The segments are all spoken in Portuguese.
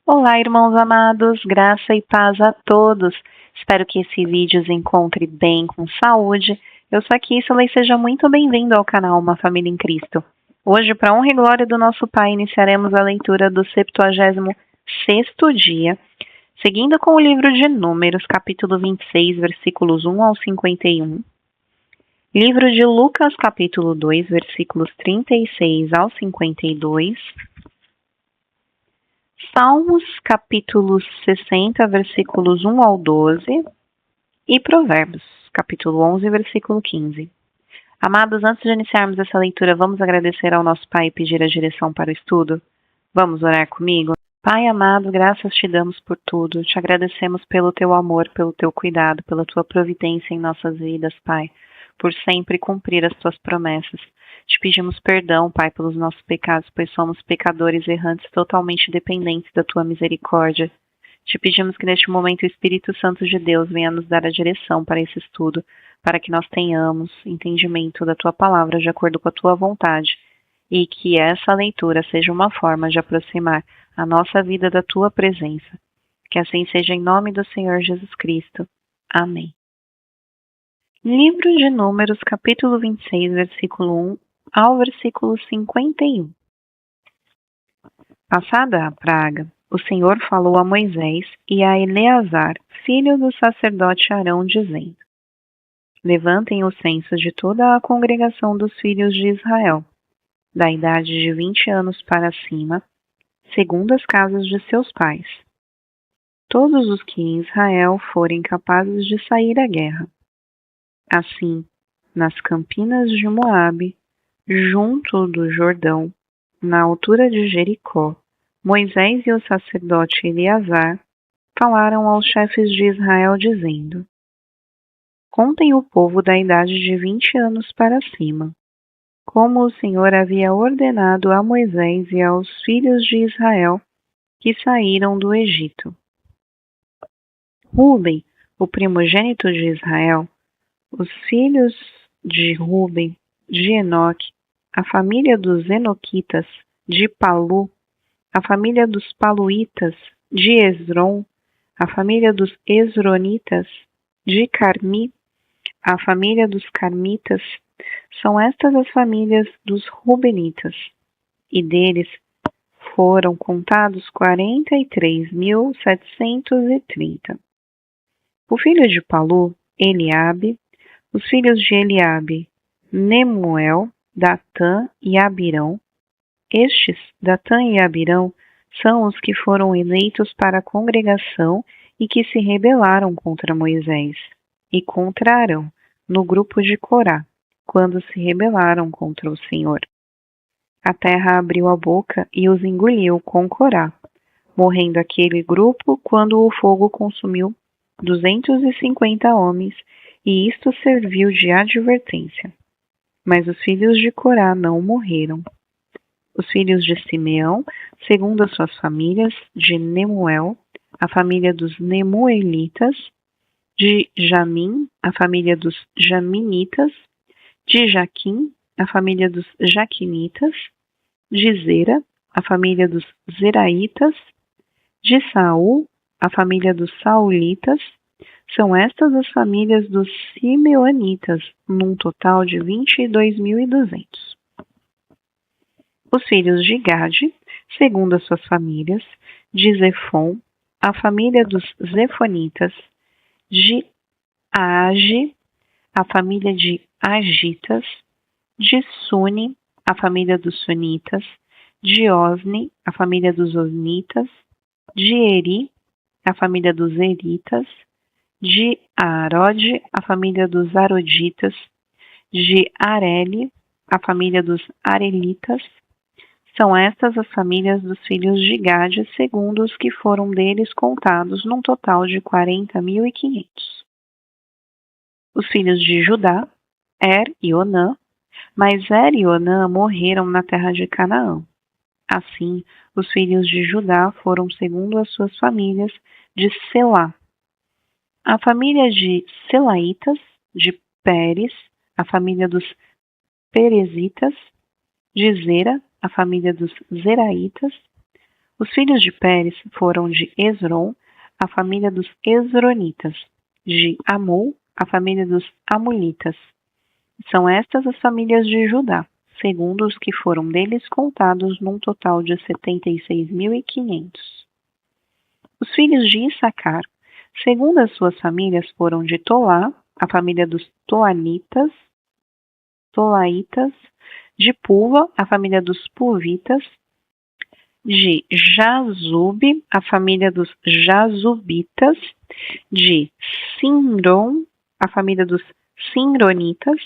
Olá, irmãos amados, graça e paz a todos. Espero que esse vídeo os encontre bem, com saúde. Eu sou a Kissela e seja muito bem-vindo ao canal Uma Família em Cristo. Hoje, para honra e glória do nosso Pai, iniciaremos a leitura do 76º dia, seguindo com o livro de Números, capítulo 26, versículos 1 ao 51. Livro de Lucas, capítulo 2, versículos 36 ao 52. Salmos, capítulo 60, versículos 1 ao 12. E Provérbios, capítulo 11, versículo 15. Amados, antes de iniciarmos essa leitura, vamos agradecer ao nosso Pai e pedir a direção para o estudo? Vamos orar comigo? Pai amado, graças te damos por tudo. Te agradecemos pelo teu amor, pelo teu cuidado, pela tua providência em nossas vidas, Pai, por sempre cumprir as tuas promessas. Te pedimos perdão, Pai, pelos nossos pecados, pois somos pecadores errantes totalmente dependentes da tua misericórdia. Te pedimos que neste momento o Espírito Santo de Deus venha nos dar a direção para esse estudo, para que nós tenhamos entendimento da tua palavra de acordo com a tua vontade e que essa leitura seja uma forma de aproximar a nossa vida da tua presença. Que assim seja em nome do Senhor Jesus Cristo. Amém. Livro de Números, capítulo 26, versículo 1 ao versículo 51. Passada a praga, o Senhor falou a Moisés e a Eleazar, filho do sacerdote Arão, dizendo: Levantem o censo de toda a congregação dos filhos de Israel, da idade de 20 anos para cima, segundo as casas de seus pais. Todos os que em Israel forem capazes de sair à guerra. Assim, nas campinas de Moabe, junto do Jordão, na altura de Jericó, Moisés e o sacerdote Eleazar falaram aos chefes de Israel, dizendo: Contem o povo da idade de 20 anos para cima, como o Senhor havia ordenado a Moisés e aos filhos de Israel que saíram do Egito. Ruben, o primogênito de Israel, os filhos de Ruben, de Enoque, a família dos Enoquitas, de Palu, a família dos Paluítas, de Esrom, a família dos Esronitas, de Carmi, a família dos Carmitas. São estas as famílias dos Rubenitas, e deles foram contados 43.730. O filho de Palu, Eliabe, os filhos de Eliabe, Nemuel, Datã e Abirão. Estes, Datã e Abirão, são os que foram eleitos para a congregação e que se rebelaram contra Moisés e contra Arão, no grupo de Corá, quando se rebelaram contra o Senhor. A terra abriu a boca e os engoliu com Corá, morrendo aquele grupo quando o fogo consumiu 250 homens, e isto serviu de advertência. Mas os filhos de Corá não morreram. Os filhos de Simeão, segundo as suas famílias, de Nemuel, a família dos Nemuelitas, de Jamim, a família dos Jaminitas, de Jaquim, a família dos Jaquinitas, de Zera, a família dos Zeraitas, de Saul, a família dos Saulitas. São estas as famílias dos Simeonitas, num total de 22.200. Os filhos de Gade, segundo as suas famílias, de Zefon, a família dos Zefonitas, de Age, a família de Agitas, de Suni, a família dos Sunitas, de Osni, a família dos Osnitas, de Eri, a família dos Eritas, de Arode, a família dos Aroditas, de Areli, a família dos Arelitas. São estas as famílias dos filhos de Gade, segundo os que foram deles contados, num total de 40.500. Os filhos de Judá, Er e Onã, mas Er e Onã morreram na terra de Canaã. Assim, os filhos de Judá foram segundo as suas famílias, de Selá, a família de Selaitas, de Pérez, a família dos Perezitas, de Zera, a família dos Zeraitas, Os filhos de Pérez foram de Esrom, a família dos Esronitas, de Amul, a família dos Amulitas. São estas as famílias de Judá, segundo os que foram deles contados, num total de 76.500. Os filhos de Issacar, segundo as suas famílias, foram de Tolá, a família dos Tolaitas, de Puva, a família dos Puvitas, de Jazube, a família dos Jazubitas, de Simron, a família dos Simronitas,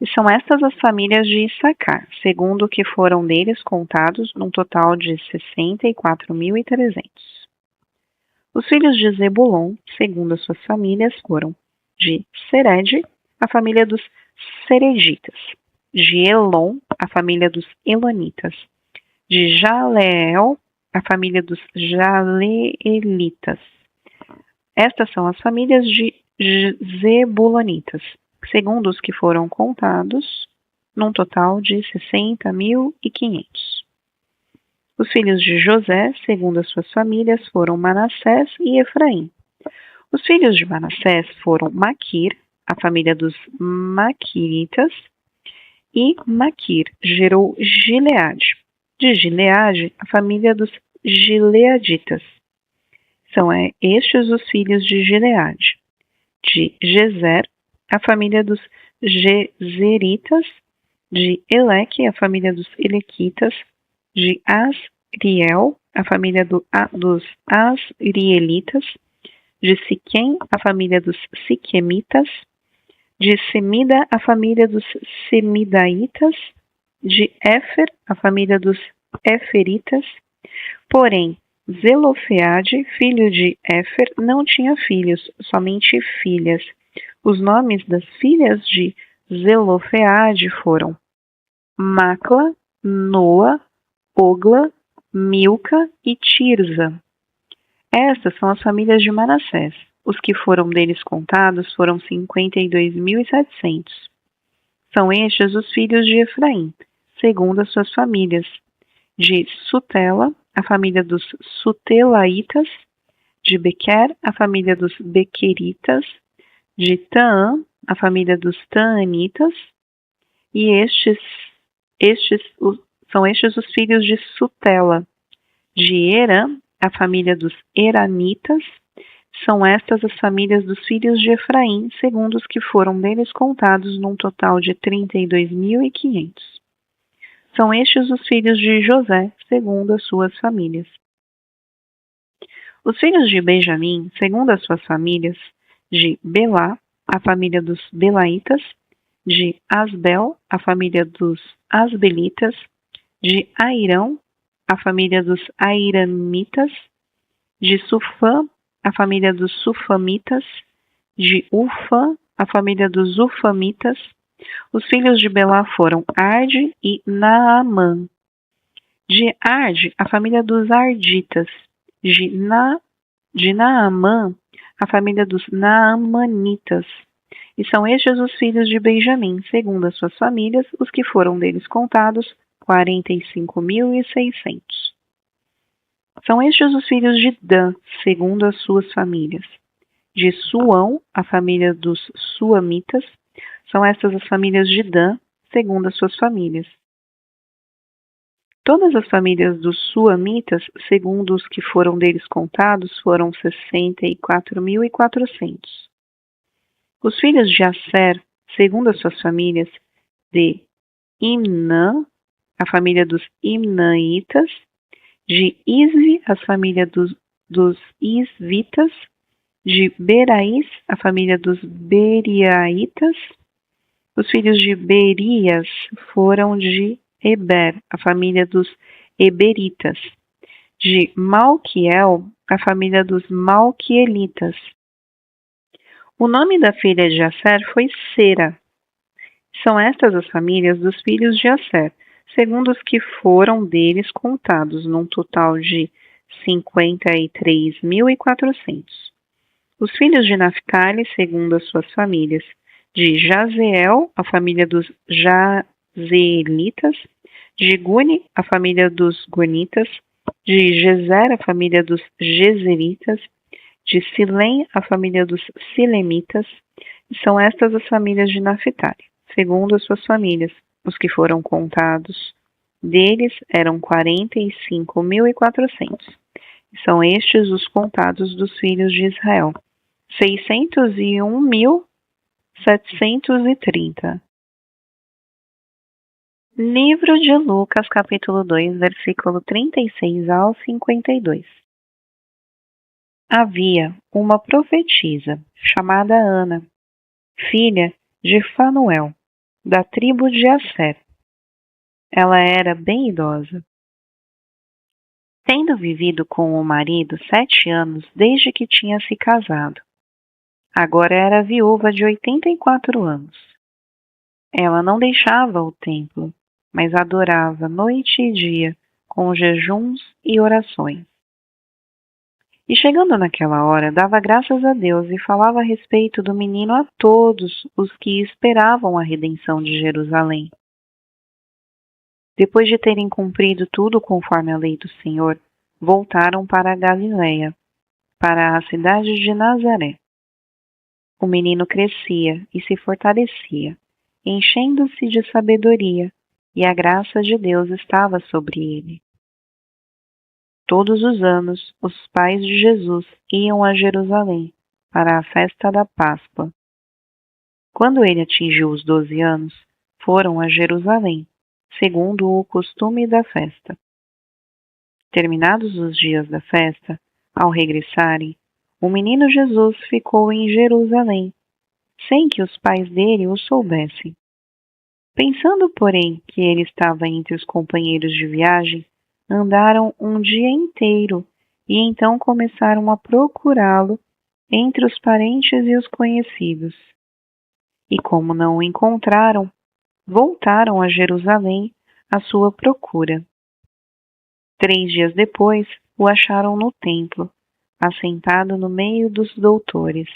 e são estas as famílias de Issacar, segundo o que foram deles contados, num total de 64.300. Os filhos de Zebulon, segundo as suas famílias, foram de Sered, a família dos Sereditas, de Elon, a família dos Elonitas, de Jaleel, a família dos Jaleelitas. Estas são as famílias de Zebulonitas, segundo os que foram contados, num total de 60.500. Os filhos de José, segundo as suas famílias, foram Manassés e Efraim. Os filhos de Manassés foram Maquir, a família dos Maquiritas, e Maquir gerou Gileade. De Gileade, a família dos Gileaditas. São estes os filhos de Gileade. De Gezer, a família dos Gezeritas. De Eleque, a família dos Elequitas. De Asriel, a família dos Asrielitas. De Siquém, a família dos Siquemitas. De Semida, a família dos Semidaitas. De Éfer, a família dos Éferitas. Porém, Zelofeade, filho de Éfer, não tinha filhos, somente filhas. Os nomes das filhas de Zelofeade foram Macla, Noa, Ogla, Milca e Tirza. Estas são as famílias de Manassés. Os que foram deles contados foram 52.700. São estes os filhos de Efraim, segundo as suas famílias. De Sutela, a família dos Sutelaitas. De Bequer, a família dos Bequeritas. De Taã, a família dos Taanitas. E são estes os filhos de Sutela. De Era, a família dos Eranitas. São estas as famílias dos filhos de Efraim, segundo os que foram deles contados, num total de 32.500. São estes os filhos de José, segundo as suas famílias. Os filhos de Benjamim, segundo as suas famílias, de Belá, a família dos Belaitas. De Asbel, a família dos Asbelitas. De Airão, a família dos Airamitas. De Sufã, a família dos Sufamitas. De Ufa, a família dos Ufamitas. Os filhos de Belá foram Arde e Naamã. De Arde, a família dos Arditas. De Naamã, a família dos Naamanitas. E são estes os filhos de Benjamim, segundo as suas famílias, os que foram deles contados, 45.600. São estes os filhos de Dan, segundo as suas famílias. De Suão, a família dos Suamitas. São estas as famílias de Dan, segundo as suas famílias. Todas as famílias dos Suamitas, segundo os que foram deles contados, foram 64.400. Os filhos de Asser, segundo as suas famílias, de Imnã, a família dos Imnaitas. De Isvi, a família dos Isvitas. De Beraís, a família dos Beriaitas. Os filhos de Berias foram de Eber, a família dos Eberitas. De Malquiel, a família dos Malquielitas. O nome da filha de Asser foi Sera. São estas as famílias dos filhos de Asser, segundo os que foram deles contados, num total de 53.400. Os filhos de Naphtali, segundo as suas famílias, de Jazeel, a família dos Jazeelitas. De Guni, a família dos Gunitas. De Gezer, a família dos Gezeritas. De Silém, a família dos Silemitas. E são estas as famílias de Naphtali, segundo as suas famílias. Os que foram contados deles eram 45.400. São estes os contados dos filhos de Israel: 601.730. Livro de Lucas, capítulo 2, versículo 36 ao 52. Havia uma profetisa chamada Ana, filha de Fanuel, da tribo de Asser. Ela era bem idosa, tendo vivido com o marido 7 anos desde que tinha se casado. Agora era viúva de 84 anos. Ela não deixava o templo, mas adorava noite e dia com jejuns e orações. E chegando naquela hora, dava graças a Deus e falava a respeito do menino a todos os que esperavam a redenção de Jerusalém. Depois de terem cumprido tudo conforme a lei do Senhor, voltaram para a Galiléia, para a cidade de Nazaré. O menino crescia e se fortalecia, enchendo-se de sabedoria, e a graça de Deus estava sobre ele. Todos os anos, os pais de Jesus iam a Jerusalém para a festa da Páscoa. Quando ele atingiu os 12 anos, foram a Jerusalém, segundo o costume da festa. Terminados os dias da festa, ao regressarem, o menino Jesus ficou em Jerusalém, sem que os pais dele o soubessem. Pensando, porém, que ele estava entre os companheiros de viagem, andaram um dia inteiro e então começaram a procurá-lo entre os parentes e os conhecidos. E como não o encontraram, voltaram a Jerusalém à sua procura. 3 dias depois, o acharam no templo, assentado no meio dos doutores,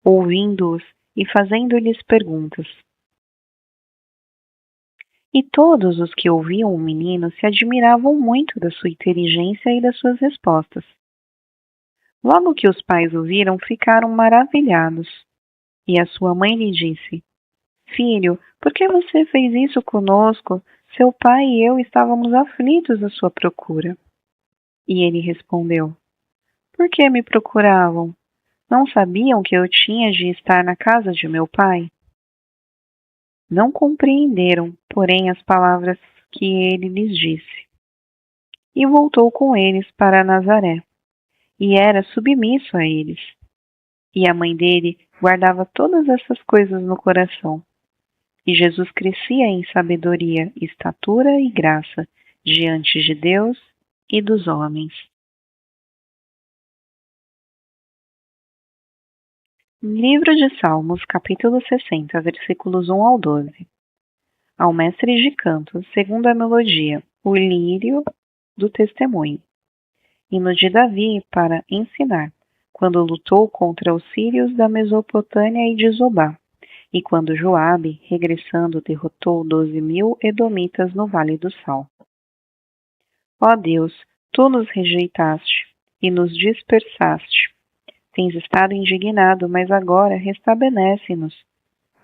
ouvindo-os e fazendo-lhes perguntas. E todos os que ouviam o menino se admiravam muito da sua inteligência e das suas respostas. Logo que os pais o viram, ficaram maravilhados. E a sua mãe lhe disse: Filho, por que você fez isso conosco? Seu pai e eu estávamos aflitos à sua procura. E ele respondeu: Por que me procuravam? Não sabiam que eu tinha de estar na casa de meu pai? Não compreenderam, porém, as palavras que ele lhes disse. E voltou com eles para Nazaré, e era submisso a eles. E a mãe dele guardava todas essas coisas no coração. E Jesus crescia em sabedoria, estatura e graça diante de Deus e dos homens. Livro de Salmos, capítulo 60, versículos 1 ao 12. Ao mestre de canto, segundo a melodia, o lírio do testemunho. Hino de Davi para ensinar, quando lutou contra os sírios da Mesopotâmia e de Zobá, e quando Joabe, regressando, derrotou 12.000 edomitas no Vale do Sal. Ó Deus, tu nos rejeitaste e nos dispersaste. Tens estado indignado, mas agora restabelece-nos.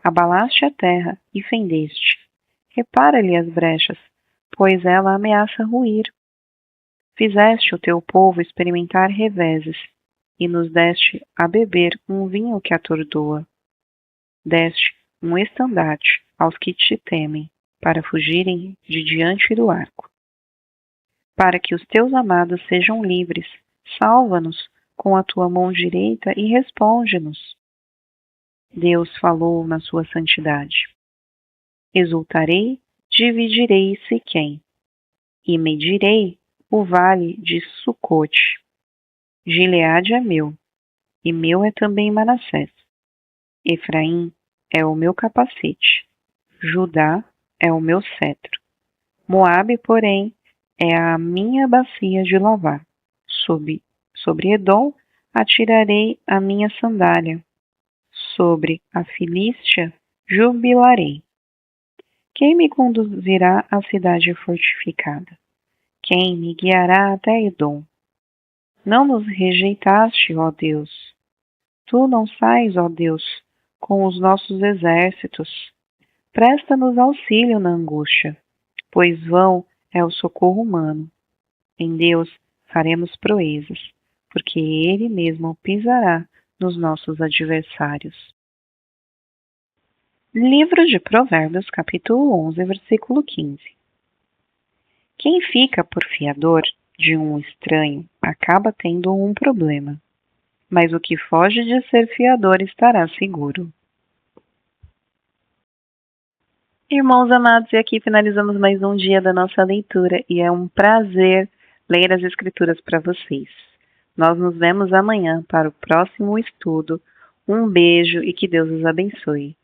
Abalaste a terra e fendeste. Repara-lhe as brechas, pois ela ameaça ruir. Fizeste o teu povo experimentar reveses, e nos deste a beber um vinho que atordoa. Deste um estandarte aos que te temem, para fugirem de diante do arco. Para que os teus amados sejam livres, salva-nos com a tua mão direita e responde-nos. Deus falou na sua santidade. Exultarei, dividirei Siquém, e medirei o vale de Sucote. Gileade é meu, e meu é também Manassés. Efraim é o meu capacete, Judá é o meu cetro. Moabe, porém, é a minha bacia de lavar. Sobre Edom atirarei a minha sandália. Sobre a Filístia jubilarei. Quem me conduzirá à cidade fortificada? Quem me guiará até Edom? Não nos rejeitaste, ó Deus. Tu não sais, ó Deus, com os nossos exércitos. Presta-nos auxílio na angústia, pois vão é o socorro humano. Em Deus faremos proezas, porque Ele mesmo pisará nos nossos adversários. Livro de Provérbios, capítulo 11, versículo 15. Quem fica por fiador de um estranho acaba tendo um problema, mas o que foge de ser fiador estará seguro. Irmãos amados, e aqui finalizamos mais um dia da nossa leitura e é um prazer ler as Escrituras para vocês. Nós nos vemos amanhã para o próximo estudo. Um beijo e que Deus os abençoe.